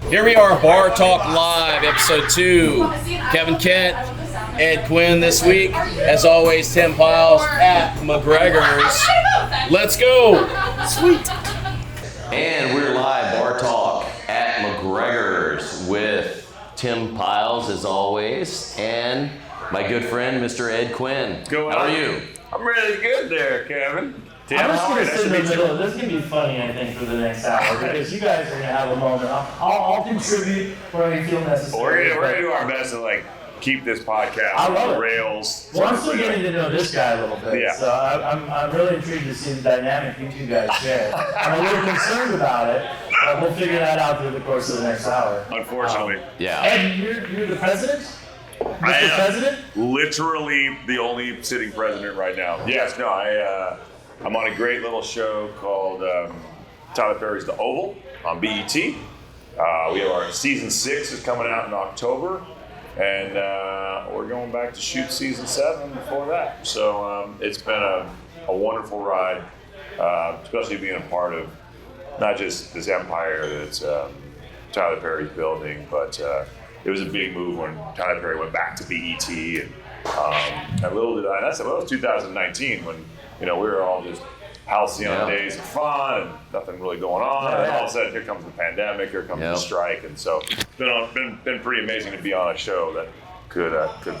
Here we are, Bar Talk Live, episode 2. Kevin Kent, Ed Quinn this week. As always, Tim Piles at McGregor's. Let's go! Sweet! And we're live, Bar Talk at McGregor's with Tim Piles, as always, and my good friend, Mr. Ed Quinn. How are you? I'm really good there, Kevin. I'm just going to sit in the middle. This is going to be funny, I think, for the next hour because you guys are going to have a moment. I'll contribute where I feel necessary. We're going to do our best to keep this podcast on the rails. Well, I'm still getting to know this guy a little bit, yeah. So I'm really intrigued to see the dynamic you two guys share. I'm a little concerned about it, but we'll figure that out through the course of the next hour. Unfortunately. Yeah. Ed, you're the president? Mr. President? Literally the only sitting president right now. Yes, no, I'm on a great little show called Tyler Perry's The Oval on BET. We have our season 6 is coming out in October, and we're going back to shoot season 7 before that. So it's been a wonderful ride, especially being a part of not just this empire that's Tyler Perry's building, but it was a big move when Tyler Perry went back to BET, and little did I, that was 2019 when we were all just halcyon days of fun and nothing really going on, and all of a sudden here comes the pandemic, here comes the strike, and so it's been pretty amazing to be on a show that could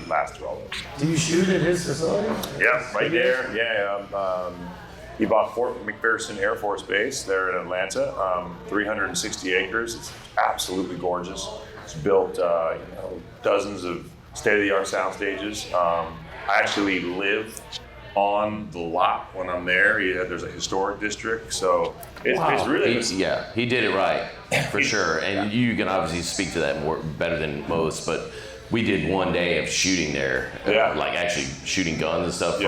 last through all this. Do you shoot at his facility? Yeah, right there. Yeah. He bought Fort McPherson Air Force Base there in Atlanta, 360 acres. It's absolutely gorgeous. It's built dozens of state-of-the-art sound stages. I actually live on the lot when I'm there. There's a historic district, so it's really... He did it right, for sure. And you can obviously speak to that better than most, but we did one day of shooting there, like actually shooting guns and stuff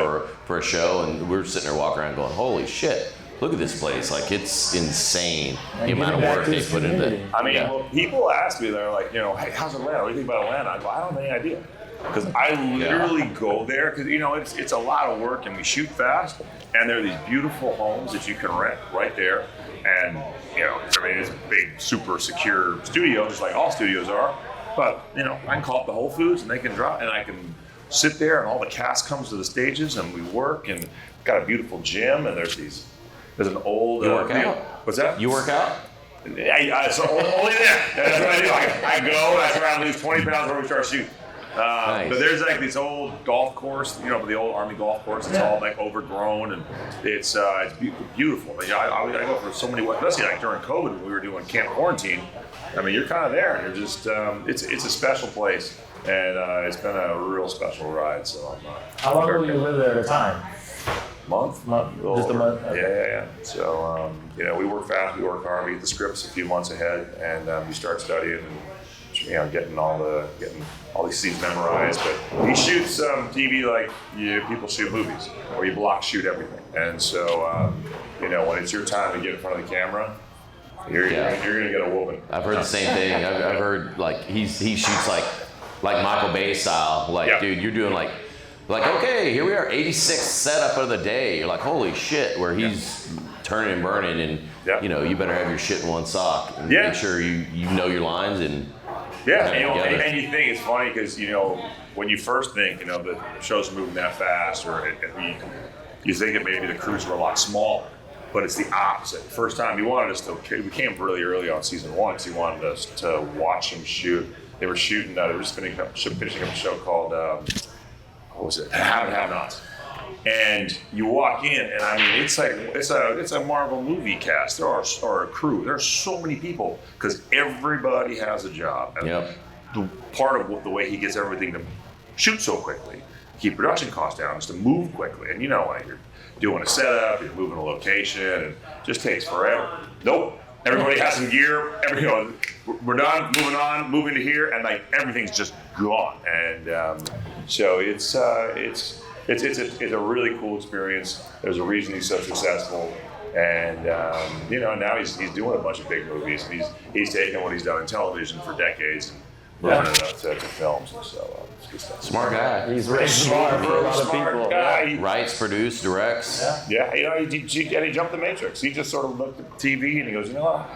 for a show, and we were sitting there walking around going, holy shit, look at this place. Like, it's insane, the amount of work they put into it. I mean, well, people ask me, they're like, hey, how's Atlanta? What do you think about Atlanta? I go, I don't have any idea. Because I literally go there, because it's a lot of work, and we shoot fast, and there are these beautiful homes that you can rent right there, and it's a big, super secure studio, just like all studios are. But I can call up the Whole Foods, and they can drop, and I can sit there, and all the cast comes to the stages, and we work, and got a beautiful gym, and there's an old. You work out? What's that? You work out? So only there. That's what I do. I go, and I try and lose 20 pounds before we start shooting. Nice. But there's this old golf course, the old Army golf course. It's all overgrown, and it's beautiful. I go for so many, especially during COVID when we were doing camp quarantine. I mean, you're kind of there, and you're just it's a special place, and it's been a real special ride. So how long will you live there at a time? Month, just a month. Okay. Yeah. So we work fast, we work hard, we get the scripts a few months ahead, and you start studying and getting all these scenes memorized. But he shoots TV like people shoot movies, or you block shoot everything. And so when it's your time to get in front of the camera, you're gonna get a whooping. I've heard the same thing. I've heard he shoots like Michael Bay style. Dude, you're doing like okay, here we are, 86th setup of the day. You're like, holy shit, where he's turning and burning, and you better have your shit in one sock and make sure you know your lines and. Yeah, and you think it's funny because when you first think the show's moving that fast, or you think that maybe the crews were a lot smaller, but it's the opposite. First time we came really early on season 1 because he wanted us to watch them shoot. They were shooting. They were just finishing up a show called what was it? Have and Have Nots. And you walk in, and I mean, it's a Marvel movie cast. Or a crew. There's so many people because everybody has a job. And the part of the way he gets everything to shoot so quickly, keep production costs down, is to move quickly. And when you're doing a setup, you're moving a location, and it just takes forever. Nope. Everybody has some gear. We're done. Moving on. Moving to here, and everything's just gone. And so it's a really cool experience. There's a reason he's so successful, and now he's doing a bunch of big movies, and he's taken what he's done in television for decades and moving it up to films, and so good stuff. Smart guy. He's raised the bar for a lot of Smart people. guy. Yeah. Writes, produces, directs. Yeah, you know, he jumped the matrix. He just sort of looked at TV and he goes, you know what,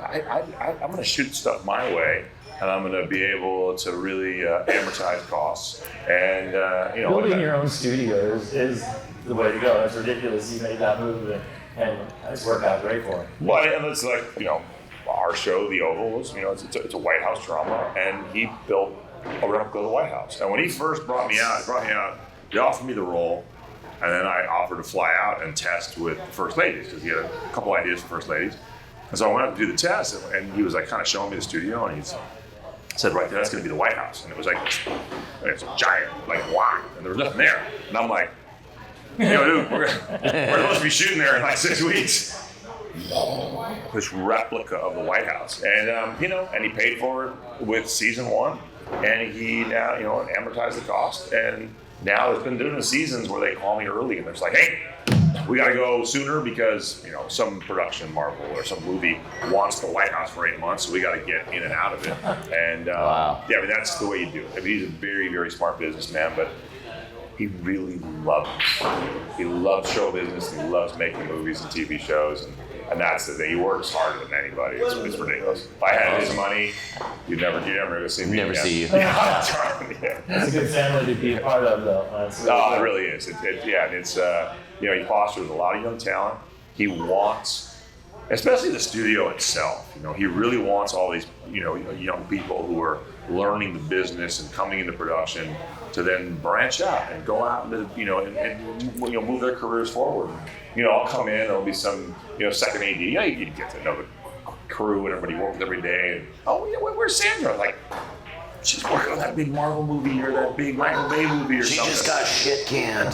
I'm going to shoot stuff my way, and I'm going to be able to really amortize costs. And, you know. Building your own studio is the way to go. That's ridiculous. You made that move, and it's worked out great for him. Well, and it's like, you know, our show, The Oval, was, you know, it's a White House drama, and he built a replica of the White House. And when he first brought me out, he offered me the role, and then I offered to fly out and test with the First Ladies, because he had a couple ideas for First Ladies. And so I went out to do the test, and he was like kind of showing me the studio, and he said, right there, that's going to be the White House. And it was like, it's a giant, like, wow, and there was nothing there. And I'm like, you know, dude, we're supposed to be shooting there in like 6 weeks. This replica of the White House, and you know, and he paid for it with season 1, and he now, you know, amortized the cost, and now there's been doing the seasons where they call me early, and they're like, hey, we got to go sooner because, you know, some production, Marvel or some movie wants the White House for 8 months, so we got to get in and out of it. And Wow. yeah, I mean, that's the way you do it. I mean, he's a very, very smart businessman, but he really loves show business, and he loves making movies and TV shows, and that's the thing. He works harder than anybody. It's ridiculous. If I had his money, you'd never go see me. Never see you. Yeah. It's a good family to be a part of, though. Oh, it really is. It's you know, he fosters a lot of young talent. He wants, especially the studio itself. You know, he really wants all these, you know, young people who are learning the business and coming into production to then branch out and go out and, you know, and you know, move their careers forward. You know, I'll come in, there'll be some, you know, second AD. You know, you get to know the crew and everybody works every day. And, oh, yeah, where's Sandra? Like, she's working on that big Marvel movie or that big Michael Bay movie or something. She just got shit canned.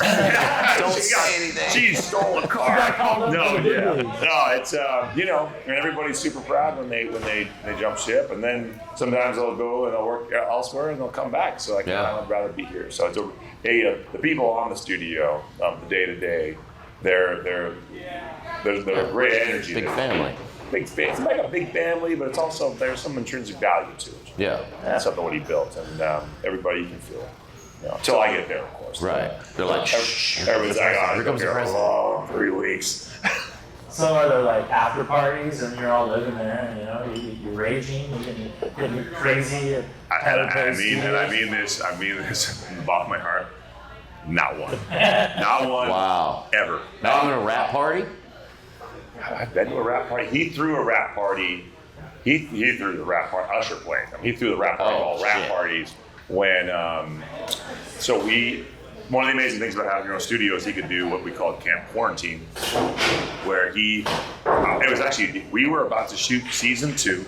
Don't say anything. She stole a car. No, it's you know, and everybody's super proud when they jump ship, and then sometimes they'll go and they'll work elsewhere and they'll come back. So I'd rather be here. So it's the people on the studio, the day to day, they're a great energy. Big family. It's like a big family, but it's also, there's some intrinsic value to it. Yeah. That's something what he built, and everybody can feel it. You know, until I get there, of course. Right. They're like, shh. Everybody's like, oh, Here comes the president. Oh, 3 weeks. So are there like after parties and you're all living there, and you know, you're raging, you're crazy. I mean this from the bottom of my heart. Not one. Not one. Wow. Ever. Not even a rap party? I've been to a rap party. He threw a rap party. He threw the rap party. Usher played. I mean, he threw the rap party. All rap parties when. One of the amazing things about having your own studio is he could do what we called Camp Quarantine, where it was actually, we were about to shoot season 2.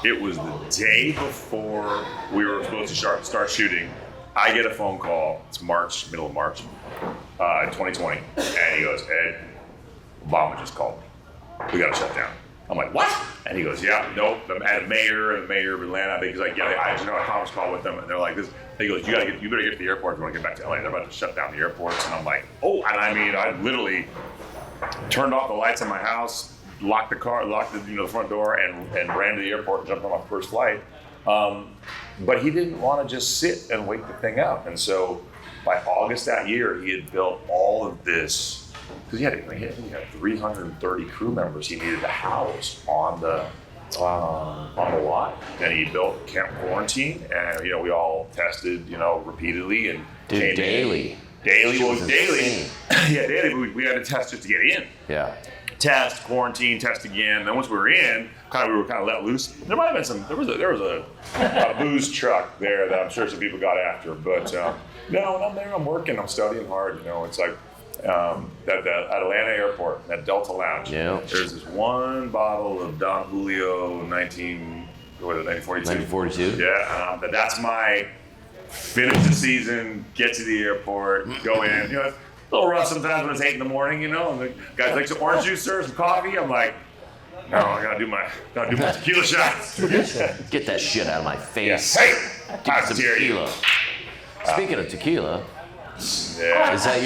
It was the day before we were supposed to start shooting. I get a phone call. It's March, middle of March, 2020, and he goes, Ed, Obama just called me. We got to shut down. I'm like, what? And he goes, yeah, nope. I had a mayor of Atlanta. I think he's like, yeah, I had a conference call with them, and they're like, this. He goes, you better get to the airport if you want to get back to LA. They're about to shut down the airports, and I'm like, oh, and I mean, I literally turned off the lights in my house, locked the car, the front door, and ran to the airport and jumped on my first flight. But he didn't want to just sit and wait the thing out, and so by August that year, he had built all of this. Because he had 330 crew members he needed to house on the lot, and he built Camp Quarantine, and you know, we all tested, you know, repeatedly and daily. Daily. Yeah, daily. But we had to test just to get in. Yeah. Test, quarantine, test again. Then once we were in, we were kind of let loose. There might have been some. There was a booze truck there that I'm sure some people got after. But no, when I'm there, I'm working. I'm studying hard. You know, it's like. At Atlanta Airport, that Delta Lounge. Yeah. There's this one bottle of Don Julio 1942. 1942. Yeah, that's my finish the season, get to the airport, go in. You know, it's a little rough sometimes when it's 8 in the morning. You know, and the guy's like, some orange juice, sir, some coffee. I'm like, no, I gotta do my tequila shots. Get that shit out of my face. Yeah. Hey, Give me some tequila. Speaking of tequila. Yeah. Is that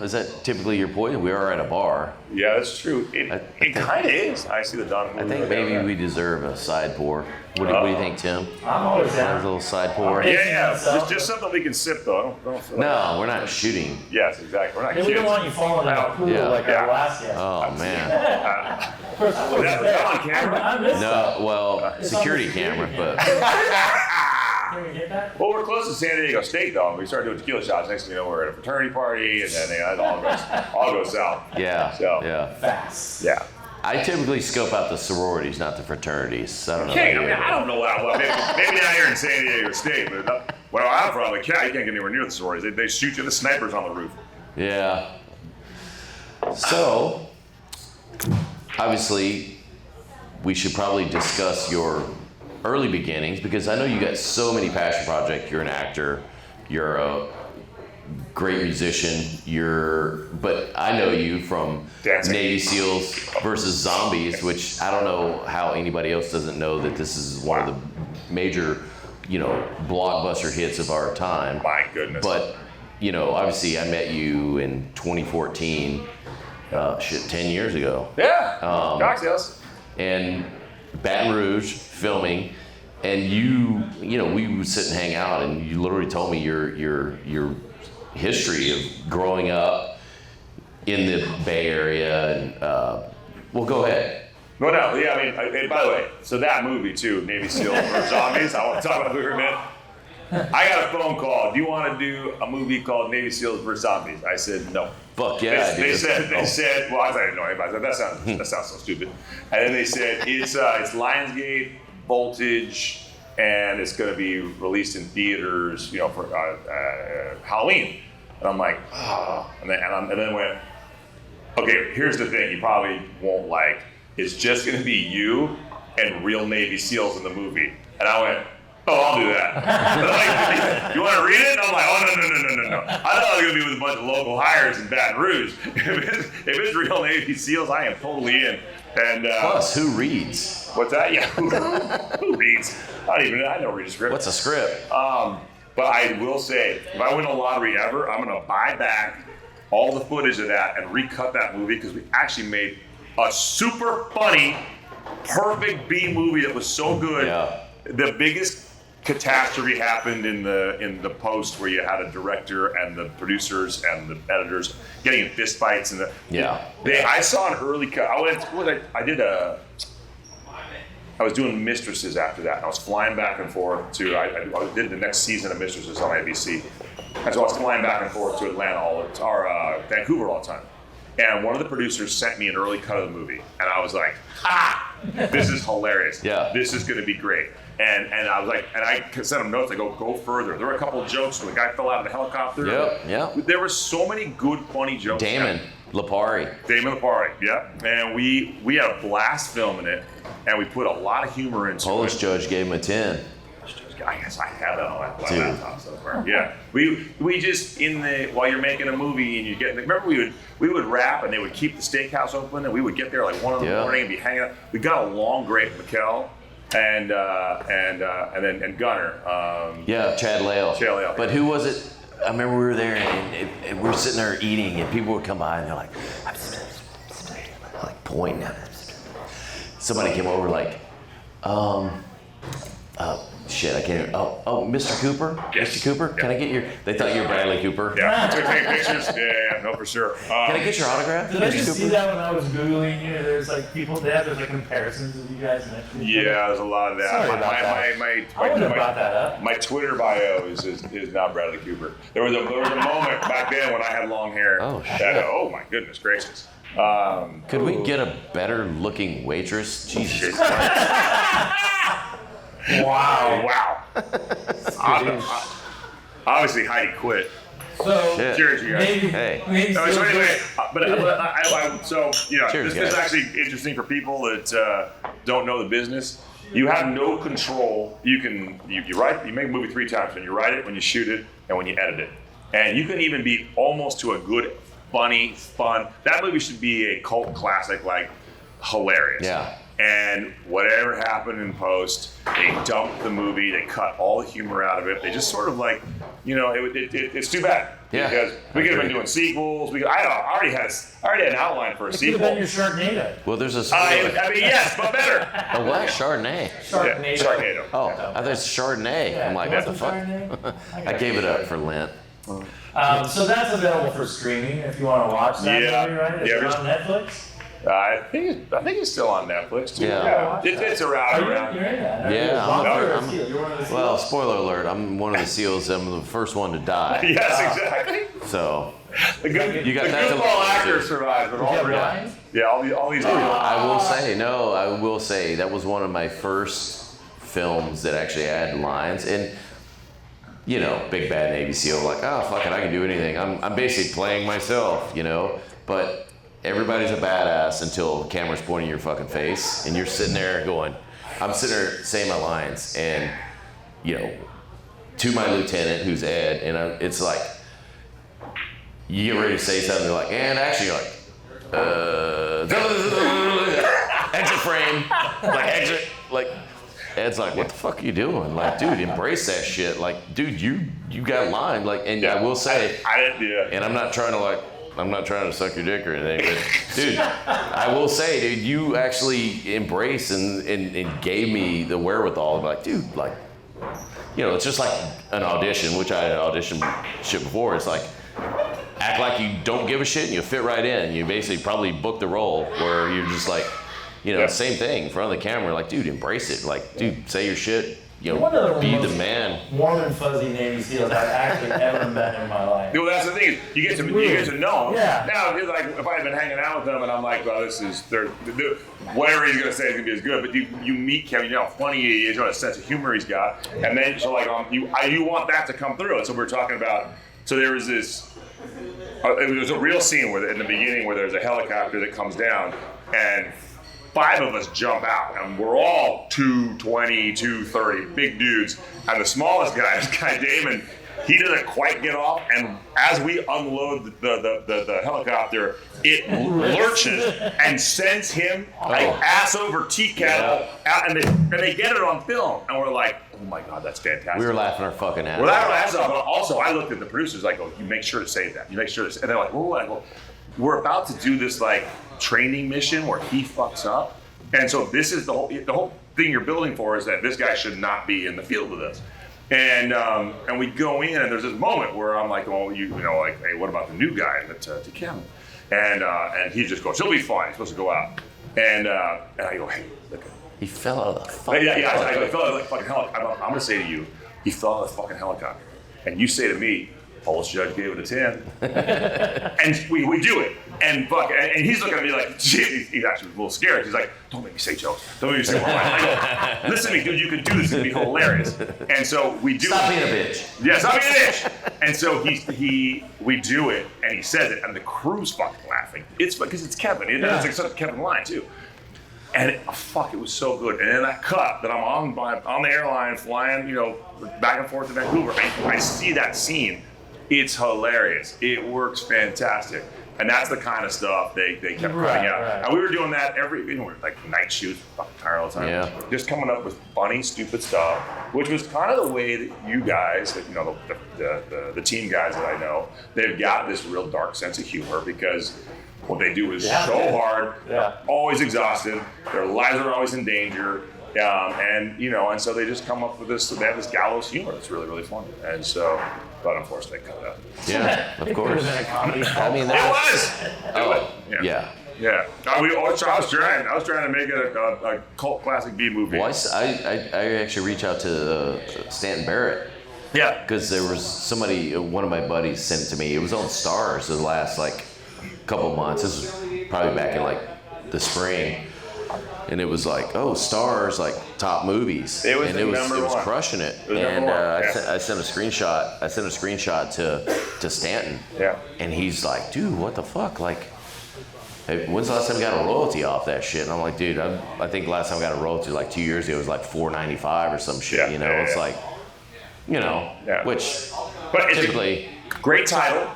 is that typically your poison? We are at a bar. Yeah, that's true. It kind of is. I see the Don. I think maybe we deserve a side pour. What do you think, Tim? I'm always down. A little side pour. Yeah. Just something we can sip though. Don't No, we're not shooting. Yes, exactly. We're not Hey, kids. we don't want you falling in a pool like our last guest. Oh man. Was that on camera? I missed that. No, well, security camera, but Can we get that? Well, we're close to San Diego State, though. We started doing tequila shots. Next thing you know, we're at a fraternity party, and then it all goes south. yeah, So. yeah. Fast. Yeah. I typically scope out the sororities, not the fraternities. I don't know. Okay, about you. I don't know that well. Maybe not here in San Diego State, but where I'm from, you can't get anywhere near the sororities. They shoot you. The snipers on the roof. Yeah. So, obviously, we should probably discuss your early beginnings because I know you got so many passion projects. You're an actor. You're a great musician. But I know you from Dancing. Navy SEALs versus Zombies, which I don't know how anybody else doesn't know that this is one of the major, blockbuster hits of our time. My goodness. But, obviously I met you in 2014, 10 years ago. Yeah. Cocktails. And Baton Rouge filming, and we would sit and hang out, and you literally told me your history of growing up in the Bay Area, and well, go ahead. No, yeah, I mean, and by the way, so that movie too, Navy SEAL versus Zombies, I want to talk about the movie for a minute. I got a phone call. Do you want to do a movie called Navy SEAls versus Zombies? I said no. Fuck yeah, They said, well, I didn't know anybody. I said, that sounds so stupid. And then they said it's Lionsgate, Voltage, and it's going to be released in theaters, for Halloween. And I'm like, oh. And then went, okay, here's the thing you probably won't like. It's just going to be you and real Navy SEALs in the movie. And I went, oh, I'll do that. Like, you want to read it? And I'm like, oh, no. I thought it was going to be with a bunch of local hires in Baton Rouge. If it's real Navy SEAls, I am totally in. And Plus, who reads? What's that? Yeah, who reads? I don't read a script. What's a script? But I will say, if I win a lottery ever, I'm going to buy back all the footage of that and recut that movie because we actually made a super funny, perfect B movie that was so good. Yeah. The biggest catastrophe happened in the post where you had a director and the producers and the editors getting in fistfights I saw an early cut. I was doing Mistresses after that. I was flying back and forth to I did the next season of Mistresses on ABC, and so I was flying back and forth to Atlanta Vancouver all the time. And one of the producers sent me an early cut of the movie, and I was like, this is hilarious. Yeah. This is going to be great. And I was like, and I sent him notes. I go further. There were a couple of jokes when the guy fell out of the helicopter. Yep. There were so many good, funny jokes. Damon Lipari, yeah. And we had a blast filming it, and we put a lot of humor into Polish it. judge gave him a 10. I guess I have that on my Dude. laptop somewhere. Yeah, we just while you're making a movie and you get. Remember we would rap and they would keep the steakhouse open and we would get there like 1 in the morning and be hanging out. We got along great with Mikkel and Gunner. Chad Lale. Chad Lale. But who was it? I remember we were there and we were sitting there eating and people would come by and they're like pointing at us. Somebody came over like, shit, I can't even. Oh, Mr. Cooper? Yes. Mr. Cooper? Can I get your. They thought you were Bradley Cooper. Yeah, took pictures. Yeah, no, for sure. Can I get your autograph? Did I Mr. just Cooper? see that when I was Googling you? There's like people there, there's like comparisons of you guys next to each other. Yeah, there's a lot of that. Sorry about that. I wouldn't have brought that up. My Twitter bio is not Bradley Cooper. There was a moment back then when I had long hair. Oh, shit. Oh my goodness gracious. Could we get a better looking waitress? Jesus Christ. Wow. Obviously Heidi quit. So, Shit. Cheers, you guys. Hey. So anyway, Cheers, this is guys. actually interesting for people that don't know the business. You have no control. You write, you make a movie 3 times. When you write it, when you shoot it, and when you edit it. And you can even be almost to a good, funny, fun. That movie should be a cult classic, like hilarious. Yeah. And whatever happened in post, they dumped the movie, they cut all the humor out of it. They just sort of like it's too bad. Yeah, because we could have been doing sequels. I already had an outline for a sequel. Could have been your Sharknado. Well, there's a. I mean, yes, but better. A what? Chardonnay. Sharknado. Yeah, Sharknado. Oh, I thought it's Chardonnay. Yeah, I'm like, what's what the fuck? Sharknado? I gave it up for Lent. So that's available for streaming if you want to watch that movie, right? Is it on Netflix? I think it's still on Netflix too. Yeah. It's around. You're in that. Yeah, You're one of the seals. Well, spoiler alert, I'm one of the SEALs. I'm the first one to die. Yes, exactly. So, The You got that to goofball look actor to. survived, but all Yeah, the Ryan? all these. I will say, that was one of my first films that actually had lines. And, big bad Navy SEAL, like, oh, fuck it, I can do anything. I'm basically playing myself, But everybody's a badass until the camera's pointing your fucking face. And you're sitting there going, I'm sitting there saying my lines. And, to my lieutenant, who's Ed, and it's like, you get ready to say something, you're like, and actually you're like, exit frame, like exit, like, Ed's like, what the fuck are you doing? Like, dude, embrace that shit. Like, dude, you got line. Like, and I will say, and I'm not trying to suck your dick or anything, but dude, I will say, dude, you actually embrace and gave me the wherewithal to be like, dude, like, it's just like an audition, which I had auditioned shit before. It's like, act like you don't give a shit and you fit right in. You basically probably book the role where you're just like, same thing in front of the camera. Like, dude, embrace it. Like, dude, say your shit. Be the man. Warm and fuzzy Navy SEAls I've actually ever met in my life. Well, that's the thing. You get to know them. Yeah. Now, it's like if I had been hanging out with them and I'm like, well, whatever he's gonna say is gonna be as good. But you meet Kevin, you know how funny he is, you know what a sense of humor he's got, and then so like you want that to come through. And so we're talking about. So there was this. It was a real scene in the beginning where there's a helicopter that comes down and 5 of us jump out, and we're all 220, 230, big dudes. And the smallest guy, this guy Damon, he doesn't quite get off. And as we unload the helicopter, it lurches and sends him like ass over tea kettle out, and they get it on film. And we're like, oh my God, that's fantastic. We were laughing our fucking ass. We're laughing our ass off. But also, I looked at the producers like, oh, you make sure to say that. You make sure to. And they're like, oh, I go, we're about to do this like training mission where he fucks up, and so this is the whole thing you're building for is that this guy should not be in the field with us. And we go in, and there's this moment where I'm like, oh, like, hey, what about the new guy to Kevin? And he just goes, he'll be fine. He's supposed to go out. And I go, hey, look. He fell out of the fucking helicopter. I go, he fell out of the fucking helicopter. I'm going to say to you, he fell out of the fucking helicopter. And you say to me, Paul's judge gave it a 10. And we do it. And he's looking at me like, shit. He's actually a little scared. He's like, don't make me say jokes. Don't make me say more lines. I go, listen to me, dude, you can do this. It's going to be hilarious. And so we do Stop being a bitch. Yeah, stop being a bitch. And so we do it, and he says it, and the crew's fucking laughing. It's because it's Kevin. It's like such a Kevin line, too. And it was so good. And then that cut that I'm on the airline flying, back and forth to Vancouver, I see that scene. It's hilarious. It works fantastic. And that's the kind of stuff they kept putting out. Right. And we were doing that like night shoots, fucking tired all the time. Yeah. Just coming up with funny, stupid stuff, which was kind of the way that you guys, the team guys that I know, they've got this real dark sense of humor because what they do is so hard, always exhausted, their lives are always in danger, and so they just come up with this. They have this gallows humor that's really, really funny, and so. But unfortunately, they cut it out. Yeah, of course. I mean, Yeah. I was trying to make it a cult classic B movie. Well, I actually reached out to Stanton Barrett. Yeah. Because there was somebody, one of my buddies sent it to me. It was on Stars the last couple months. This was probably back in the spring. And it was like, oh, Stars, top movies. It was crushing it. I sent a screenshot. I sent a screenshot to Stanton. Yeah. And he's like, dude, what the fuck? Hey, when's the last time you got a royalty off that shit? And I'm like, dude, I think last time I got a royalty 2 years ago, it was $4.95 or some shit. It's Yeah. Which but typically great title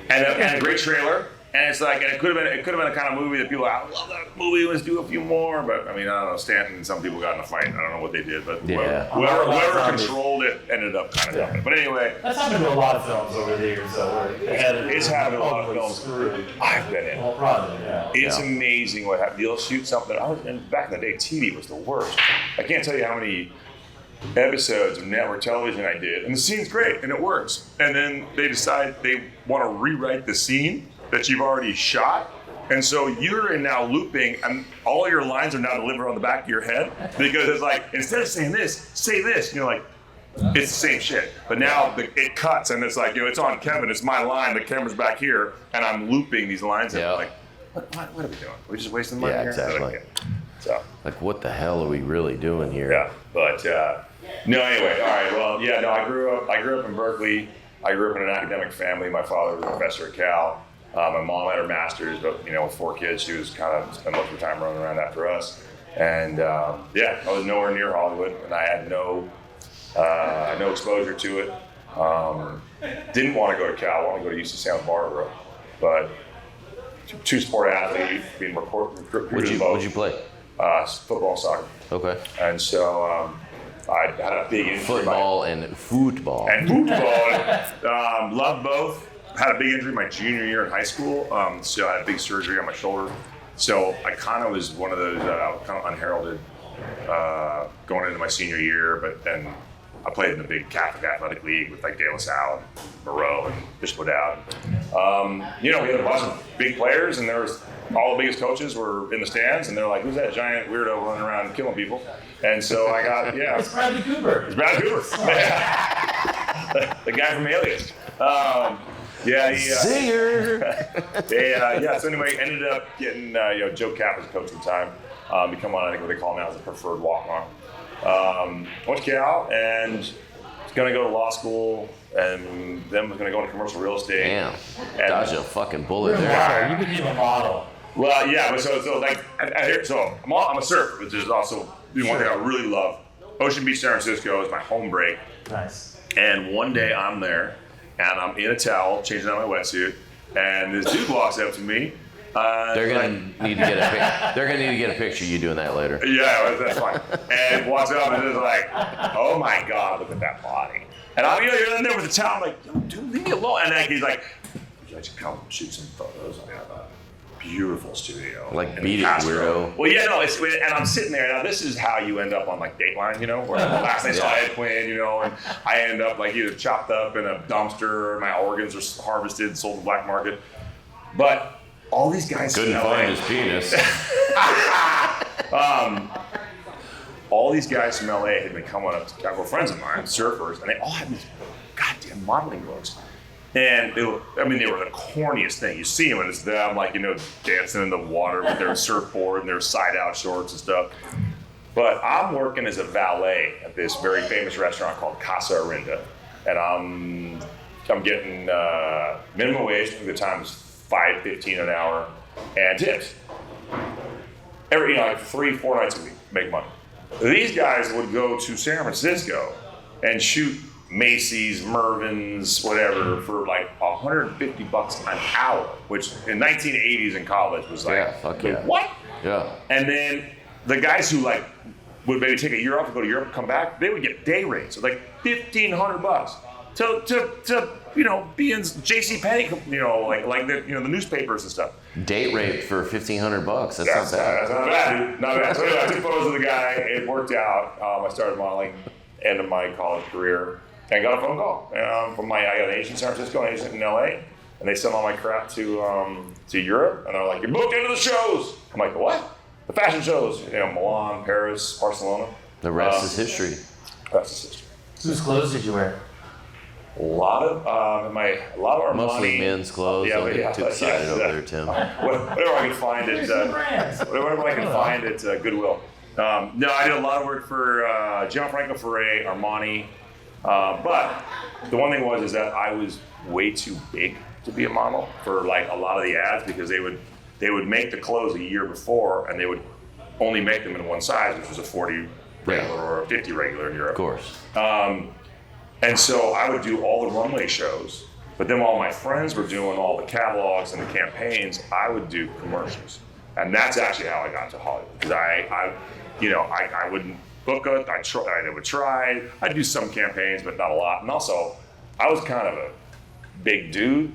and a great trailer. And it's like, and it could have been a kind of movie that people are, I love that movie, let's do a few more. But I mean, I don't know, Stanton and some people got in a fight. I don't know what they did, but whoever controlled it ended up kind of dumping it. But anyway. That's happened to a lot of films over the years, though. It's happened to a lot of films. I've been in. Whole project, yeah. It's amazing what happens. You'll shoot something. And back in the day, TV was the worst. I can't tell you how many episodes of network television I did, and the scene's great and it works. And then they decide they want to rewrite the scene that you've already shot, and so you're now looping, and all your lines are now delivered on the back of your head because it's like, instead of saying this, say this. And you're like, it's the same shit, but now it cuts, and it's like, it's on Kevin, it's my line, the camera's back here, and I'm looping these lines. And I'm like, what are we doing? Are we just wasting money here? Exactly. So, like, what the hell are we really doing here? Yeah, but no. Anyway, all right. Well, yeah. No, I grew up in Berkeley. I grew up in an academic family. My father was a professor at Cal. My mom had her master's, but with 4 kids, she was kind of spent most of her time running around after us. And I was nowhere near Hollywood, and I had no exposure to it. Didn't want to go to Cal. I wanted to go to UC Santa Barbara, but two-sport athlete, being recruited. What'd you play? Football and soccer. Okay. And so I had a big injury. Football and football. Loved both. Had a big injury my junior year in high school. So I had a big surgery on my shoulder. So I kind of was one of those kind of unheralded going into my senior year. But then I played in the big Catholic Athletic League with like De La Salle and Moreau and Bishop O'Dowd. We had a bunch of big players, and there was all the biggest coaches were in the stands, and they're like, "Who's that giant weirdo running around killing people?" And so I got It's Bradley Cooper. It's Bradley Cooper. The guy from Alias. Zinger. So anyway, ended up getting Joe Cap as a coach at the time. Become on, I think what they call now is a preferred walk-on. Went to Cal and was going to go to law school, and then was going to go into commercial real estate. Damn, dodge a fucking bullet there. Wow, you became a model. Well, yeah, but so like, I'm a surfer, which is also one thing I really love. Ocean Beach, San Francisco is my home break. Nice. And one day I'm there, and I'm in a towel, changing out my wetsuit, and this dude walks up to me. They're gonna need to get a picture of you doing that later. Yeah, that's fine. And walks up and is like, "Oh my God, look at that body!" And I'm you're in there with the towel, I'm like, "Yo, dude, leave me alone." And then he's like, "Would you like to come shoot some photos? I have a beautiful studio." Like, beat it, weirdo. Well, yeah, no, and I'm sitting there. Now, this is how you end up on like Dateline, where last night I saw Ed Quinn, and I end up like either chopped up in a dumpster, or my organs are harvested, sold to the black market. But all these guys couldn't find his penis. All these guys from LA had been coming up to were friends of mine, surfers, and they all had these goddamn modeling books. And they were the corniest thing. You see them, and it's them, dancing in the water with their surfboard and their side-out shorts and stuff. But I'm working as a valet at this very famous restaurant called Casa Arinda, and I'm getting minimum wage. At the time was $5.15 an hour, and tips. Every 3-4 nights a week, make money. These guys would go to San Francisco and shoot Macy's, Mervyn's, whatever, for like $150 an hour, which in 1980s in college was like, what? Yeah. And then the guys who would maybe take a year off and go to Europe and come back, they would get day rates of like $1,500 to be in JCPenney, the newspapers and stuff. Date rate for $1,500. That's not bad. That's not bad, dude. Not bad. So anyway, I took photos of the guy. It worked out. I started modeling, end of my college career, and got a phone call I got an agent in San Francisco, an agent in LA, and they sent all my crap to Europe, and they're like, "You're booked into the shows." I'm like, "What?" The fashion shows, Milan, Paris, Barcelona. The rest is history. Rest is history. Whose clothes did you wear? A lot of Armani. Mostly men's clothes. Don't get too excited over there, Tim. Whatever I can find at Goodwill. No, I did a lot of work for Gianfranco Ferré, Armani. But the one thing is that I was way too big to be a model for a lot of the ads, because they would make the clothes a year before, and they would only make them in one size, which was a 40 regular or a 50 regular in Europe. Of course. And so I would do all the runway shows But then while my friends were doing all the catalogs and the campaigns, I would do commercials. And that's actually how I got to Hollywood. Because I wouldn't book it. I would try. I'd do some campaigns, but not a lot. And also, I was kind of a big dude.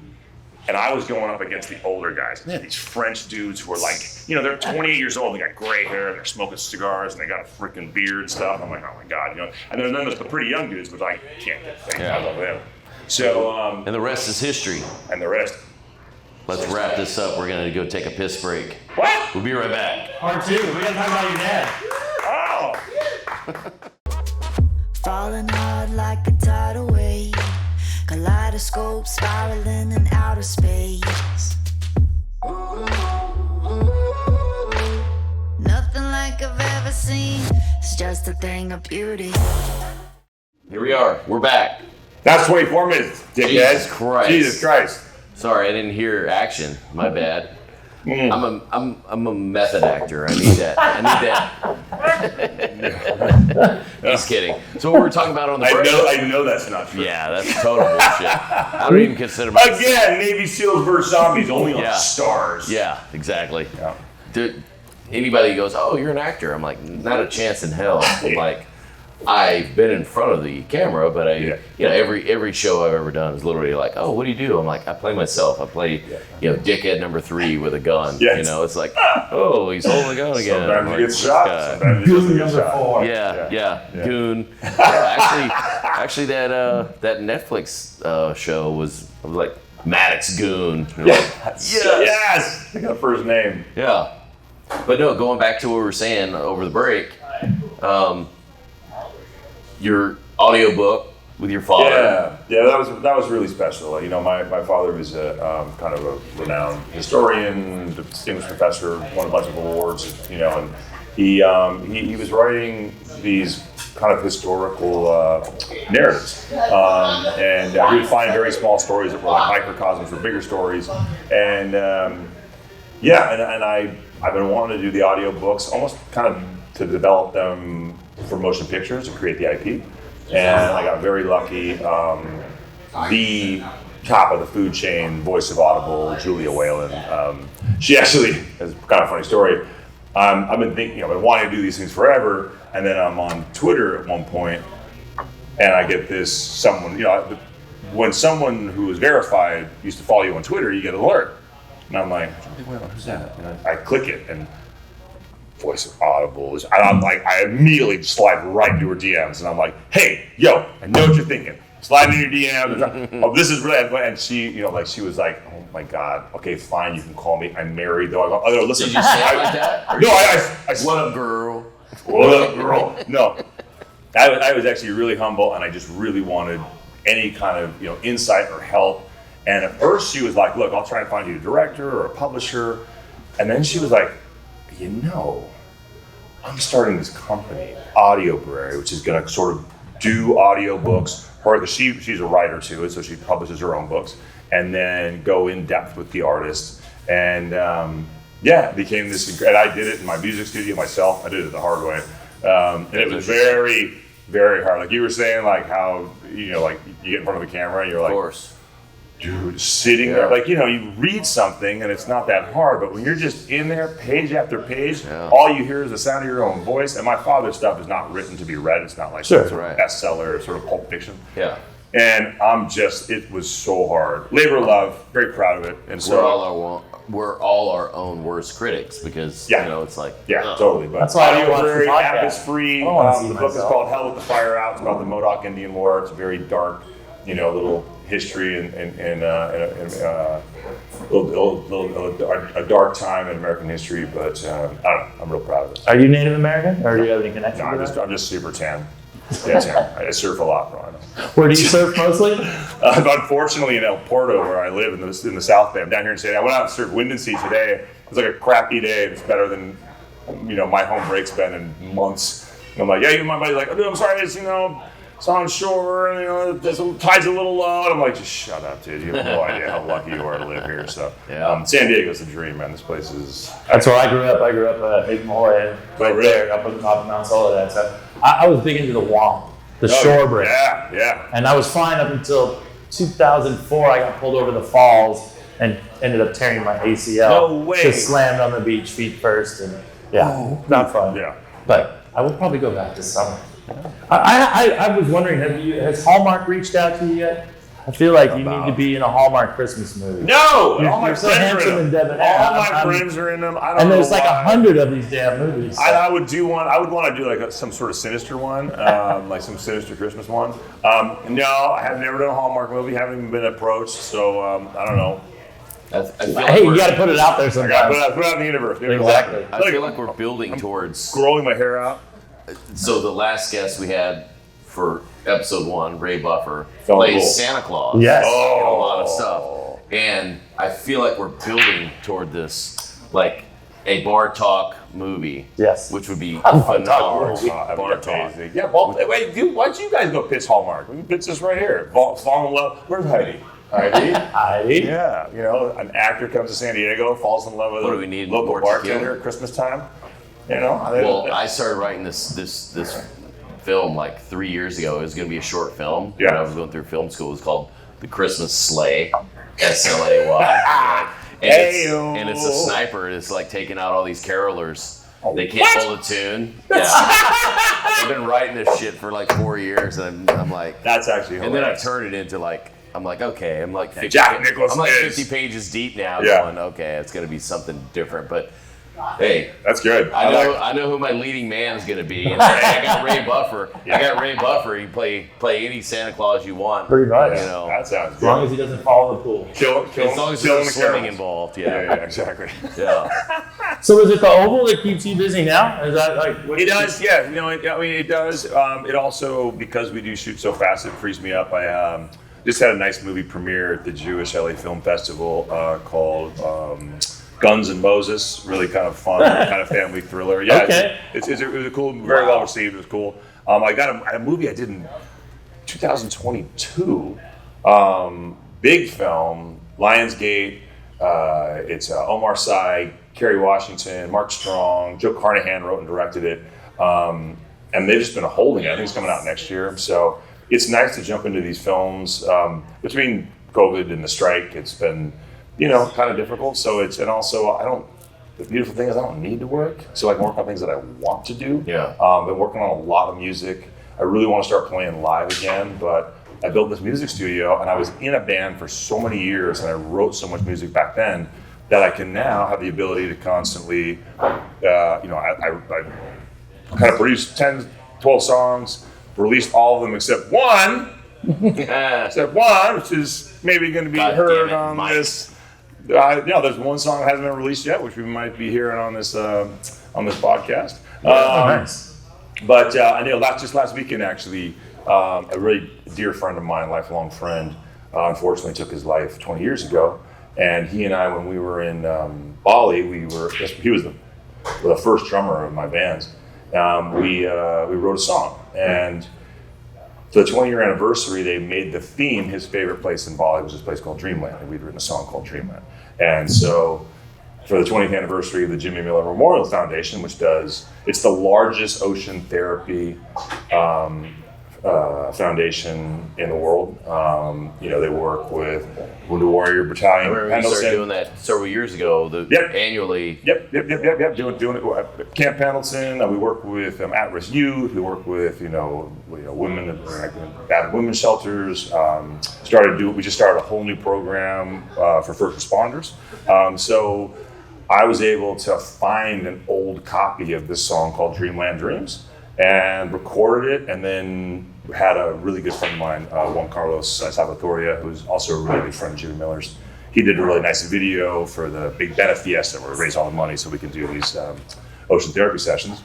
And I was going up against the older guys. These French dudes who were like, they're 28 years old, and they got gray hair, and they're smoking cigars, and they got a freaking beard and stuff. I'm like, oh my God, And then there's the pretty young dudes, which I can't get things. I love them. So, and the rest is history. And the rest. Let's wrap this up. We're gonna go take a piss break. What? We'll be right back. Part 2. We gotta talk about your dad. Oh. Falling hard like a tidal wave. Kaleidoscope spiraling in outer space. Nothing like I've ever seen. It's just a thing of beauty. Here we are. We're back. That's 24 minutes, dickhead. Jesus Christ. Jesus Christ. Sorry, I didn't hear action. My bad. I'm a method actor. I need that. He's kidding. So what we're talking about on the break. I know that's not true. Yeah, that's total bullshit. I don't even consider myself. Again, Navy SEALs versus zombies only on Stars. Yeah, exactly. Yeah. Dude, anybody goes, oh, you're an actor. I'm like, not a chance in hell. I'm like, I've been in front of the camera, but every show I've ever done is literally like, oh, what do you do? I'm like, I play myself. I play, dickhead number 3 with a gun. Yes. It's like, oh, he's holding a gun again. Sometimes like, he gets shot. Sometimes he Goon gets number shot. 4. Yeah, Goon. Actually, that Netflix show was like Maddox Goon. Yes. I got a first name. Yeah. But no, going back to what we were saying over the break, your audiobook with your father. Yeah, that was really special. My father was a kind of a renowned historian, distinguished professor, won a bunch of awards, and he was writing these kind of historical narratives, and he would find very small stories that were like microcosms for bigger stories, and I've been wanting to do the audiobooks, almost kind of to develop them for motion pictures and create the IP. And I got very lucky. The top of the food chain, voice of Audible, Julia Whalen. She actually is kind of a funny story. I've been thinking, I've been wanting to do these things forever, and then I'm on Twitter at one point, and I get when someone who is verified used to follow you on Twitter, you get an alert. And I'm like, who's that? And I click it, and voice of Audible is, and I'm like, I immediately slide right into her DMs, and I'm like, hey, yo, I know what you're thinking. Slide into your DMs. Oh, this is really, and she, she was like, oh my God, okay, fine, you can call me. I'm married, though. I go, listen. Did you say it like that? No, I what up, girl? What up, girl? No, I was actually really humble, and I just really wanted any kind of, insight or help. And at first she was like, look, I'll try and find you a director or a publisher. And then she was like, I'm starting this company, Audiobrary, which is going to sort of do audiobooks. She's a writer too, so she publishes her own books, and then go in depth with the artist. And it became this. And I did it in my music studio myself. I did it the hard way, and it was very, very hard. Like you were saying, like how like you get in front of the camera and you're like, of course. Dude, sitting there, like, you read something and it's not that hard, but when you're just in there, page after page, all you hear is the sound of your own voice. And my father's stuff is not written to be read. It's not like sort of bestseller, sort of pulp fiction. Yeah. And it was so hard. Labor of love, very proud of it. And so we're all our own worst critics because, it's like. Yeah, totally. But that's why I watch the Audiobrary, podcast. app is free. The book is called Hell with the Fire Out. It's about the Modoc Indian War. It's a very dark, little history and a dark time in American history, but I don't know. I'm real proud of it. Are you Native American, or do you have any connection? No, I'm just super tan. Yeah, tan. I surf a lot, Ron. Where do you surf mostly? Unfortunately, in El Porto, where I live in the South Bay, I'm down here in San. I went out and surfed wind and sea today. It was like a crappy day. It's better than my home break's been in months. And I'm like, my buddy's like, oh, I'm sorry, it's on shore, and the tide's a little low. And I'm like, just shut up, dude. You have no idea how lucky you are to live here. So, San Diego's the dream, man. This place is. That's where I grew up. I grew up at Big Moore, right there, up on Mount Soledad. So I was big into the Wamp, the shore break. Yeah. And I was fine up until 2004, I got pulled over the falls and ended up tearing my ACL. No way. Just slammed on the beach feet first, and not fun. Yeah. But I will probably go back this summer. I was wondering, has Hallmark reached out to you yet? I feel like you need to be in a Hallmark Christmas movie. No, all my you're so friends are handsome in and them. debonair. All my friends are in them. I don't and know there's like why. 100 of these damn movies. So. I would do one. I would want to do like some sort of sinister one, like some sinister Christmas one. No, I have never done a Hallmark movie. Haven't even been approached. So I don't know. I feel like Hey, you got to put it out there I sometimes. got to put it out in the universe. Exactly. I feel like we're building towards. Growing my hair out. So the last guest we had for episode 1, Ray Buffer, Oh, plays cool. Santa Claus. Yes. In a lot of stuff. And I feel like we're building toward this, like a bar talk movie. Yes. Which would be Bar phenomenal. That'd be Bar talk. amazing. Yeah, well, wait, dude, why don't you guys go pitch Hallmark? We can pitch this right here. Fall in love. Where's Heidi? Heidi? Yeah, an actor comes to San Diego, falls in love with What a do we need? local More bartender tequila? at Christmas time. Well, I started writing this film like 3 years ago. It was going to be a short film. Yeah. When I was going through film school. It was called The Christmas Sleigh, SLAY. And it's a sniper. It's like taking out all these carolers. They can't hold a tune. Yeah. I've been writing this shit for like 4 years, and I'm like, That's actually hilarious. and then I turned it into like, I'm like, okay, I'm like 50, Jack Nicholson I'm like is- 50 pages deep now. Yeah. Going, okay, it's going to be something different, but. Hey, That's good. I know who my leading man is going to be. And I got Ray Buffer. I got Ray Buffer. You play any Santa Claus you want. Pretty much. You know, That sounds As good. long as he doesn't fall in the pool. Kill as long as kill there's the swimming carols. involved. Yeah, Yeah. exactly. Yeah. So is it the Oval that keeps you busy now? Is that like what It does, yeah. It does. It also, because we do shoot so fast, it frees me up. I just had a nice movie premiere at the Jewish LA Film Festival called Guns and Moses. Really kind of fun, kind of family thriller. Yeah, Okay. it was a cool, very well received. It was cool. I got a movie I did in 2022. Big film, Lionsgate. It's Omar Sy, Kerry Washington, Mark Strong, Joe Carnahan wrote and directed it. And they've just been holding it. I think it's coming out next year. So it's nice to jump into these films. Between COVID and the strike, it's been, kind of difficult. So the beautiful thing is I don't need to work. So I can work on things that I want to do. Yeah. Been working on a lot of music. I really want to start playing live again, but I built this music studio and I was in a band for so many years and I wrote so much music back then that I can now have the ability to constantly, I kind of produced 10, 12 songs, released all of them except one, which is maybe going to be God heard damn it, on Mike. this. There's one song that hasn't been released yet, which we might be hearing on this podcast. nice. But just last weekend, actually, a really dear friend of mine, lifelong friend, unfortunately took his life 20 years ago. And he and I, when we were in Bali, he was the first drummer of my bands. We wrote a song, and for the 20-year anniversary, they made the theme his favorite place in Bali was this place called Dreamland, and we'd written a song called Dreamland. And so, for the 20th anniversary of the Jimmy Miller Memorial Foundation, it's the largest ocean therapy foundation in the world. They work with Wounded Warrior I Battalion. remember we started doing that several years ago. Annually. Yep. Doing it. Camp Pendleton. We work with at-risk youth. We work with women, battered women's shelters. We just started a whole new program for first responders. So I was able to find an old copy of this song called Dreamland Dreams and recorded it, and then had a really good friend of mine, Juan Carlos Salvatoria, who's also a really good friend of Jimmy Miller's. He did a really nice video for the big Beta Fiesta where we raise all the money so we can do these ocean therapy sessions.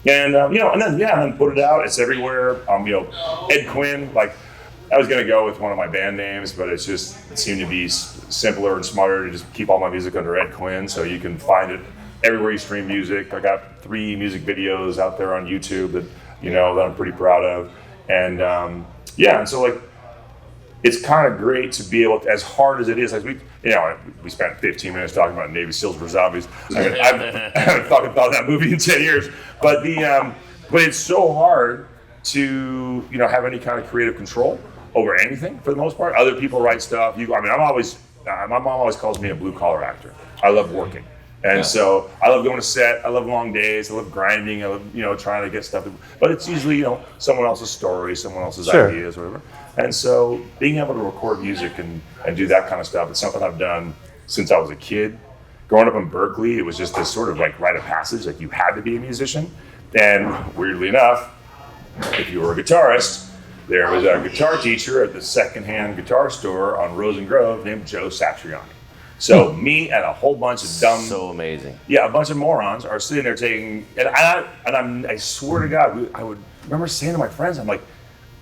And then put it out. It's everywhere. Ed Quinn, I was gonna go with one of my band names, but it seemed to be simpler and smarter to just keep all my music under Ed Quinn, so you can find it everywhere you stream music. I got 3 music videos out there on YouTube that I'm pretty proud of, and and so it's kind of great to be able to, as hard as it is, we spent 15 minutes talking about Navy SEALs vs. Zombies. I haven't fucking thought of that movie in 10 years, but it's so hard to have any kind of creative control over anything for the most part. Other people write stuff. My mom always calls me a blue collar actor. I love working. And so I love going to set. I love long days. I love grinding. I love, trying to get stuff. But it's usually, someone else's story, someone else's ideas, whatever. And so being able to record music and do that kind of stuff, it's something I've done since I was a kid. Growing up in Berkeley, it was just this sort of like rite of passage, like you had to be a musician. And weirdly enough, if you were a guitarist, there was a guitar teacher at the secondhand guitar store on Rose and Grove named Joe Satriani. So me and a whole bunch of dumb, so amazing. Yeah, a bunch of morons are sitting there taking, I swear to God, I would remember saying to my friends, I'm like,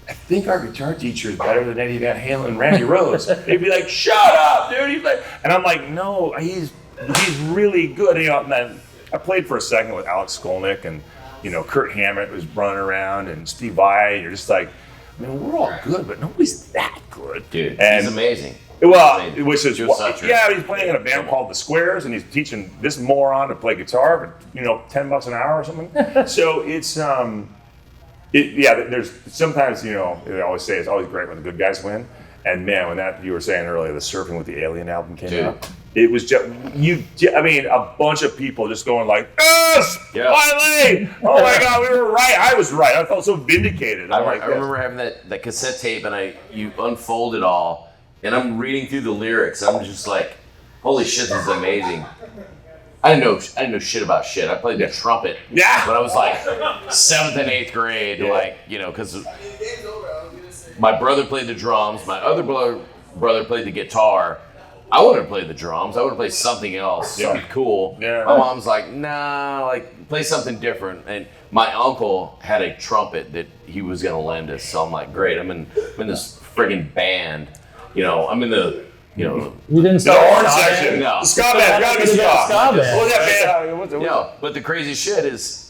I think our guitar teacher is better than Eddie Van Halen and Randy Rhoads. They'd be like, shut up, dude. He's like, and I'm like, no, he's really good. And then I played for a second with Alex Skolnick and Kurt Hammett was running around and Steve Vai. And you're just like, we're all good, but nobody's that good, dude. And he's amazing. Well, which is he's playing in a band called The Squares, and he's teaching this moron to play guitar for $10 an hour or something. So it's there's sometimes they always say it's always great when the good guys win. And man, when that you were saying earlier, the Surfing with the Alien album came out, it was just a bunch of people just going like, yes, finally! Oh my God, we were right. I was right. I felt so vindicated. I remember having that cassette tape, and you unfold it all. And I'm reading through the lyrics. I'm just like, holy shit, this is amazing. I didn't know shit about shit. I played the trumpet when I was like 7th and 8th grade, because my brother played the drums. My other brother played the guitar. I wanted to play the drums. I would have played something else, something cool. Yeah. My mom's like, nah, play something different. And my uncle had a trumpet that he was going to lend us. So I'm like, great, I'm in this friggin' band. I'm in the, You didn't say the horn section. No. The ska band. Gotta be ska. Ska band. What was that band? But the crazy shit is,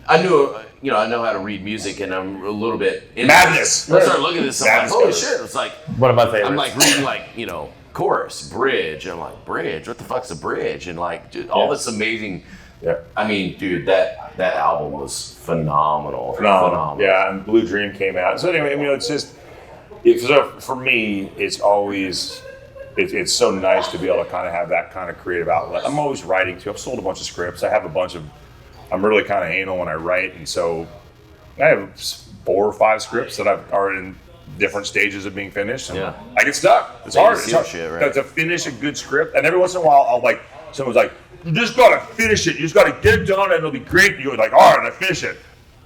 I know how to read music, and I'm a little bit madness. I started looking at this, I'm like, holy shit! It's like one of my favorites. I'm like reading chorus, bridge. And I'm like, bridge. What the fuck's a bridge? And dude, all this amazing. Yeah. I mean, dude, that album was phenomenal. Yeah, and Blue Dream came out. So anyway, it's just. For me, it's always it's so nice to be able to kind of have that kind of creative outlet. I'm always writing too. I've sold a bunch of scripts. I have I'm really kind of anal when I write, and so I have 4 or 5 scripts that are in different stages of being finished. And I get stuck. It's hard. It's hard to finish a good script, and every once in a while, someone's like, you just gotta finish it. You just gotta get it done, and it'll be great. And you're like, all right, I finish it.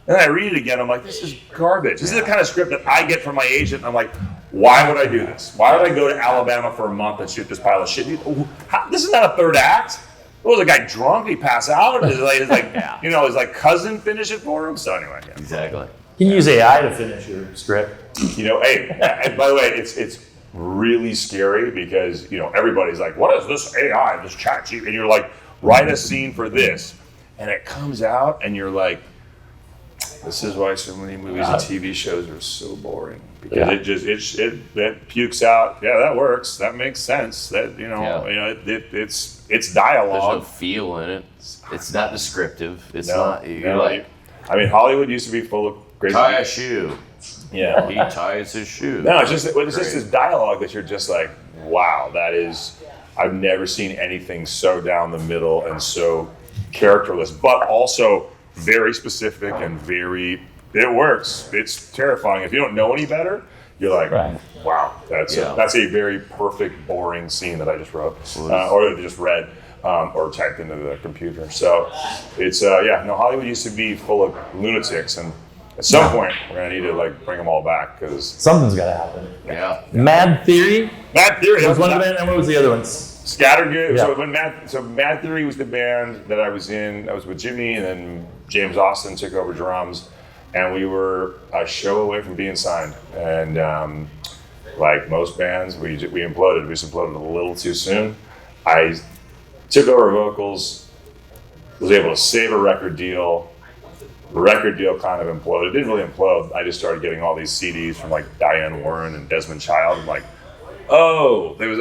And then I read it again, I'm like, this is garbage. This is the kind of script that I get from my agent, and I'm like, why would I do this? Why would I go to Alabama for a month and shoot this pile of shit? This is not a third act. Was a guy drunk? Did he pass out? Or his his cousin finish it for him? So anyway. Yeah. Exactly. You can use AI to finish your script. Hey, and by the way, it's really scary because, everybody's like, what is this AI, this chat GPT? And you're like, write a scene for this. And it comes out and you're like, this is why so many movies and TV shows are so boring because it pukes out. Yeah, that works. That makes sense. That it's dialogue. There's no feel in it. It's not descriptive. It's not. Hollywood used to be full of crazy. Tie a shoe. Yeah, he ties his shoe. No, it's just this dialogue that you're just like, wow, that is. I've never seen anything so down the middle and so characterless, but also very specific and it works. It's terrifying. If you don't know any better, you're like, wow, that's a very perfect, boring scene that I just wrote, or just read, or typed into the computer. So it's, Hollywood used to be full of lunatics, and at some point we're gonna need to bring them all back because something's gotta happen. Yeah. Mad Theory was one of them, and what was the other ones? Scattergood. Yeah. So Mad Theory was the band that I was in. I was with Jimmy, and then James Austin took over drums, and we were a show away from being signed. And like most bands, we imploded. We just imploded a little too soon. I took over vocals, was able to save a record deal. The record deal kind of imploded. It didn't really implode. I just started getting all these CDs from Diane Warren and Desmond Child. I'm like, oh, there was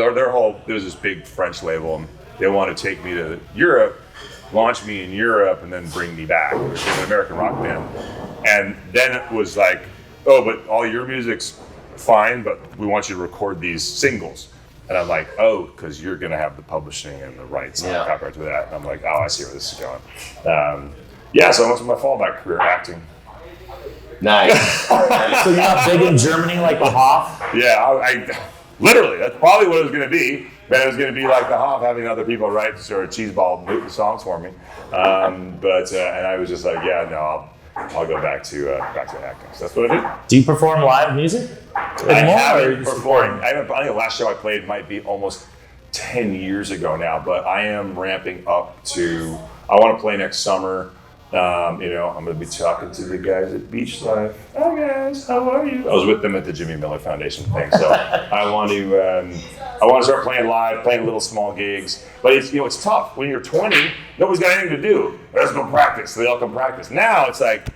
this big French label, and they wanted to take me to Europe, launch me in Europe, and then bring me back. It was an American rock band. And then it was like, oh, but all your music's fine, but we want you to record these singles. And I'm like, oh, because you're going to have the publishing and the rights and the copyright to that. And I'm like, oh, I see where this is going. So that's my fallback career, acting. Nice. So you're not big in Germany like the Hoff? Yeah, I literally, that's probably what it was going to be. But it was going to be like the Hoff, having other people write sort of cheeseball songs for me. And I was just like, yeah, no, I'll go back to acting. So that's what I did. Do you perform live music anymore? I think the last show I played might be almost 10 years ago now, but I am ramping up to, I want to play next summer. I'm going to be talking to the guys at Beach Life. Hi guys, how are you? I was with them at the Jimmy Miller Foundation thing, so I want to start playing live, playing little small gigs. But it's tough when you're 20. Nobody's got anything to do. Let's go practice. They all come practice. Now it's like,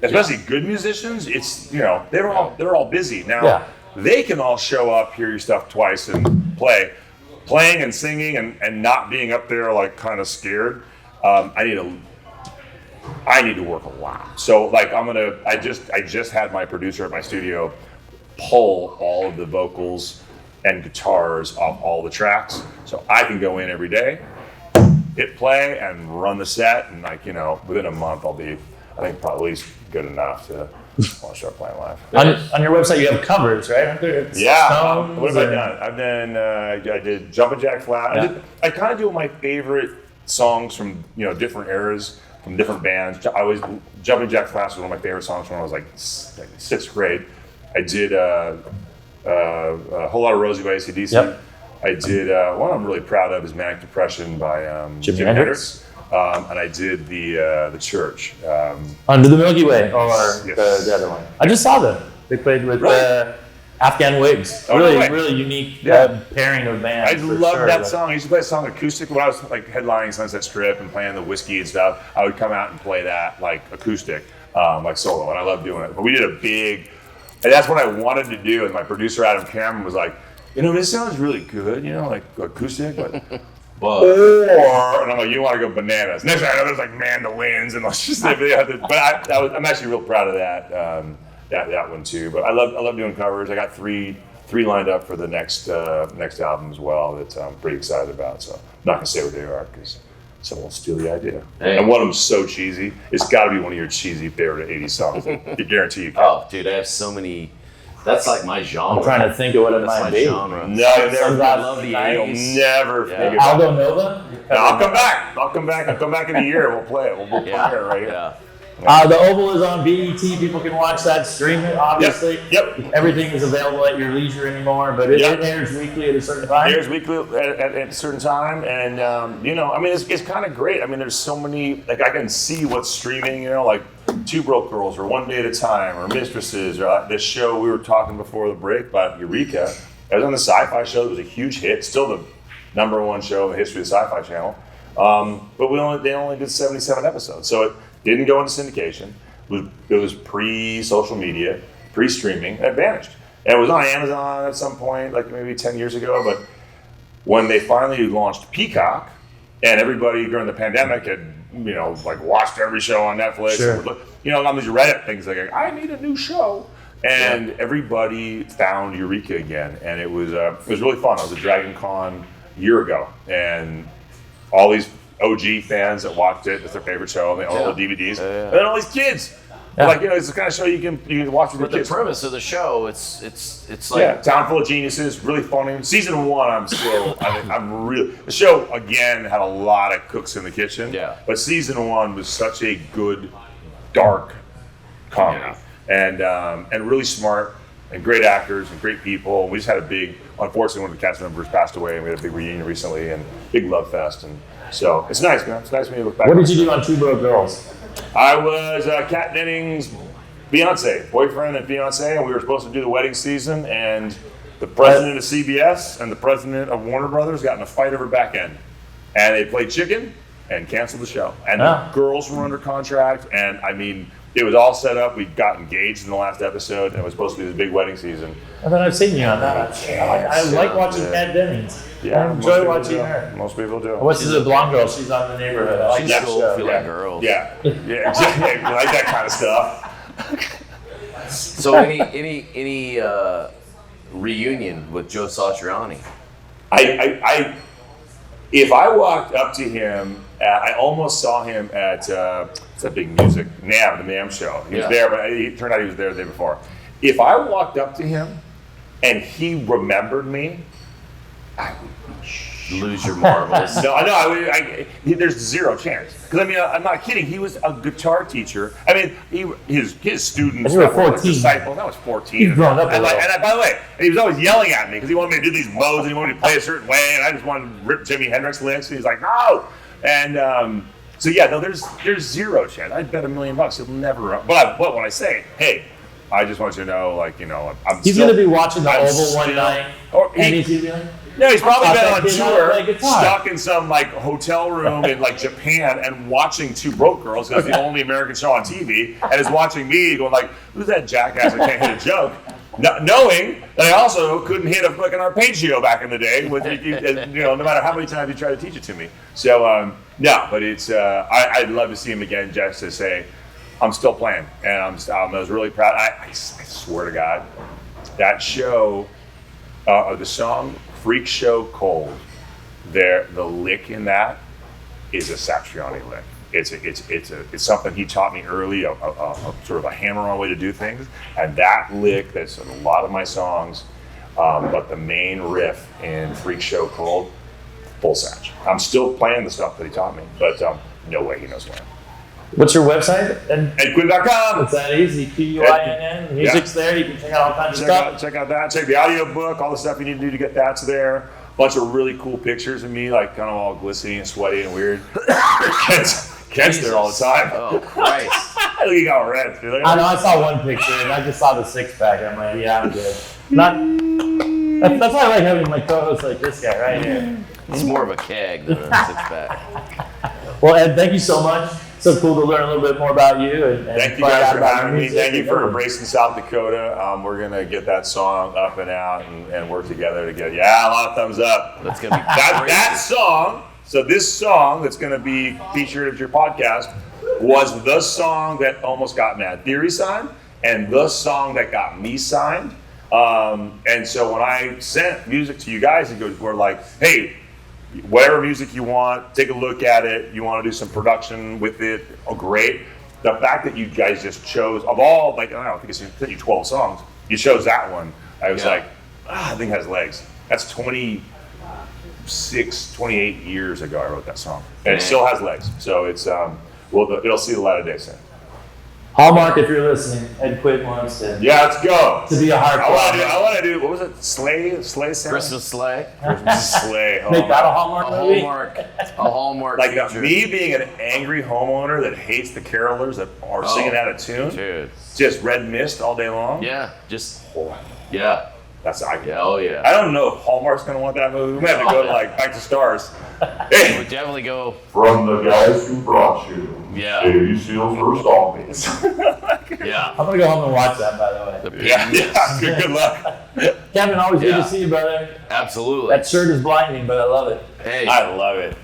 especially good musicians, it's they're all busy now. Yeah. They can all show up, hear your stuff twice, and playing and singing and not being up there like kind of scared. I need to work a lot. So like I just had my producer at my studio pull all of the vocals and guitars off all the tracks. So I can go in every day, hit play and run the set, and within a month I'll be, I think, probably at least good enough to want to start playing live. On your website you have covers, right? Yeah. What have I done? I've done I did Jumpin' Jack Flat. Yeah. I kind of do my favorite songs from different eras, from different bands. Jumpin' Jack Flat was one of my favorite songs from when I was like sixth grade. I did a whole lot of Rosie by AC/DC. Yep. I did one I'm really proud of is Manic Depression by Jimi Hendrix. And I did the Church. Under the Milky Way, or the other one. I just saw them. They played with Afghan Wigs. Really unique pairing of bands. I love that song. I used to play a song acoustic when I was like headlining Sunset Strip and playing the Whiskey and stuff. I would come out and play that like acoustic, like solo, and I love doing it. But we did a big, and that's what I wanted to do. And my producer Adam Cameron was like, this sounds really good, like acoustic, but. And I'm like, you want to go bananas? Next thing I know, there's like mandolins and let's just. But I'm actually real proud of that. That one too. But I love doing covers. I got three lined up for the next album as well that I'm pretty excited about. So I'm not gonna say what they are because someone will steal the idea. Hey. And one of them's so cheesy. It's got to be one of your cheesy favorite '80s songs. I guarantee you can. Oh, dude, I have so many. That's like my genre. I'm trying to think of what it might be. Genre. No, I love the 80s. You'll never figure Aldo Nova? No, I'll come back. I'll come back in a year. We'll play it. We'll play it right here. Yeah. The Oval is on BET. People can watch that, stream it, obviously. Yep. Everything is available at your leisure anymore, but it airs weekly at a certain time. It airs weekly at a certain time, and it's kind of great. I mean, there's so many, like I can see what's streaming, like Two Broke Girls or One Day at a Time or Mistresses or this show we were talking before the break about Eureka. I was on the Syfy show. It was a huge hit. Still the #1 show in the history of the Syfy channel. But they only did 77 episodes, so it didn't go into syndication. It was pre-social media, pre-streaming, and it vanished. And it was on Amazon at some point, like maybe 10 years ago. But when they finally launched Peacock, and everybody during the pandemic had watched every show on Netflix. Sure. On these Reddit things like, I need a new show. And everybody found Eureka again. And it was really fun. I was at Dragon Con a year ago. And all these OG fans that watched it, it's their favorite show, and they own all the DVDs. And then all these kids. Yeah. It's the kind of show you can watch with your kids. The premise of the show, it's like town full of geniuses, really funny. Season 1, the show again had a lot of cooks in the kitchen. Yeah. But season 1 was such a good, dark comedy, and really smart and great actors and great people. We just had unfortunately, one of the cast members passed away, and we had a big reunion recently and big love fest, and so it's nice, man. It's nice when you look back. What did you do on Two Broke Girls? I was Kat Dennings' boyfriend and fiance, and we were supposed to do the wedding season, and the president of CBS and the president of Warner Brothers got in a fight over back end. And they played chicken and canceled the show. And the girls were under contract, and it was all set up. We got engaged in the last episode, and it was supposed to be the big wedding season. I thought I've seen you on that. I like watching Kat Dennings. Yeah, I enjoy watching her. Most people do. What's the blonde girl? She's on The Neighborhood. I like she's that cool, show. feel like girls. Yeah, exactly. I like that kind of stuff. So any reunion with Joe Satriani? If I walked up to him, I almost saw him at it's a big music the NAMM show. He was there, but it turned out he was there the day before. If I walked up to him and he remembered me, I would lose your marbles. there's zero chance. Because I mean, I'm not kidding. He was a guitar teacher. I mean, his students. You were 14. Disciples. I was 14. You've grown up a little. And by the way, he was always yelling at me because he wanted me to do these modes and he wanted me to play a certain way, and I just wanted to rip Jimi Hendrix licks. And he's like, no. And so yeah, no, there's zero chance. I'd bet $1 million he'll never. But when I say, hey, I just want you to know, like, you know, he's going to be watching the Oval one night, and he's going to be like, no, he's probably been on tour, stuck in some like hotel room in like Japan and watching Two Broke Girls because it's the only American show on TV, and is watching me going like, who's that jackass that can't hit a joke? Knowing that I also couldn't hit a fucking arpeggio back in the day with you know, no matter how many times you try to teach it to me. So no, but it's I'd love to see him again just to say I'm still playing, and I was really proud. I swear to God, that show, the song Freak Show Cold, the lick in that is a Satriani lick. It's something he taught me early, a sort of a hammer-on way to do things. And that lick, that's in a lot of my songs, but the main riff in Freak Show Cold, full Satch. I'm still playing the stuff that he taught me, but no way he knows when. What's your website? EdQuinn.com. It's that easy. QUINN. Music's there. You can check out all kinds of stuff. Check out that. Check the audio book. All the stuff you need to do to get that's there. Bunch of really cool pictures of me, like kind of all glistening and sweaty and weird. Kent's there all the time. Oh, Christ. He got red. I know. I saw one picture and I just saw the six-pack. I'm like, yeah, I'm good. That's why I like having my co-host like this guy right here. It's more of a keg than a six-pack. Well, Ed, thank you so much. So cool to learn a little bit more about you. And thank you guys for having me. Thank you for embracing South Dakota. We're going to get that song up and out and work together to get, a lot of thumbs up. That's going to be that song. So this song that's going to be featured at your podcast was the song that almost got Mad Theory signed and the song that got me signed. And so when I sent music to you guys, we're like, hey, whatever music you want, take a look at it. You want to do some production with it? Oh, great. The fact that you guys just chose, of all, like, I don't know, I think it's sent you 12 songs, you chose that one. I was like, I think it has legs. That's 28 years ago I wrote that song. And it still has legs. So it's, it'll see the light of day soon. Hallmark, if you're listening, Ed Quinn wants to. Yeah, let's go. To be a hard I want to do, what was it? Sleigh sound? Christmas sleigh. Christmas sleigh. Make that a Hallmark movie? A Hallmark like feature. Me being an angry homeowner that hates the carolers that are singing out of tune. Dude. Just Red Mist all day long. Yeah, yeah. That's oh yeah. I don't know if Hallmark's gonna want that movie. We might have to go to Back to Stars. Hey. We'll definitely go. From the guys who brought you. Yeah. Davy Seals first armies. Yeah. I'm gonna go home and watch that, by the way. Yeah. Good luck. Kevin, always good to see you, brother. Absolutely. That shirt is blinding, but I love it. Hey. I love it.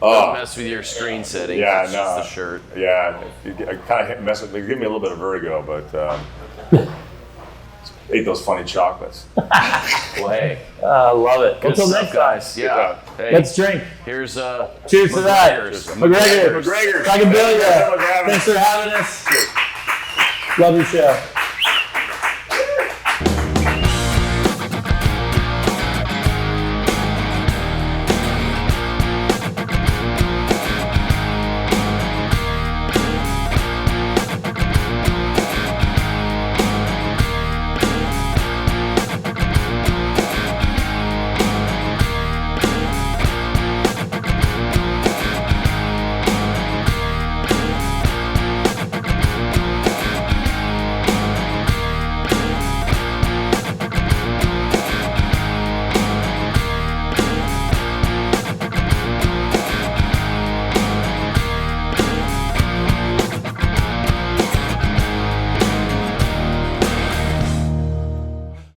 Don't mess with your screen setting. Yeah, it's just the shirt. Yeah, I kind of mess with me. Give me a little bit of vertigo, but ate those funny chocolates. Well, hey. I love it. Good Until stuff, next guys. time. Yeah. Hey. Let's drink. Here's cheers to that. McGregor. Thanks for having us. Love your show.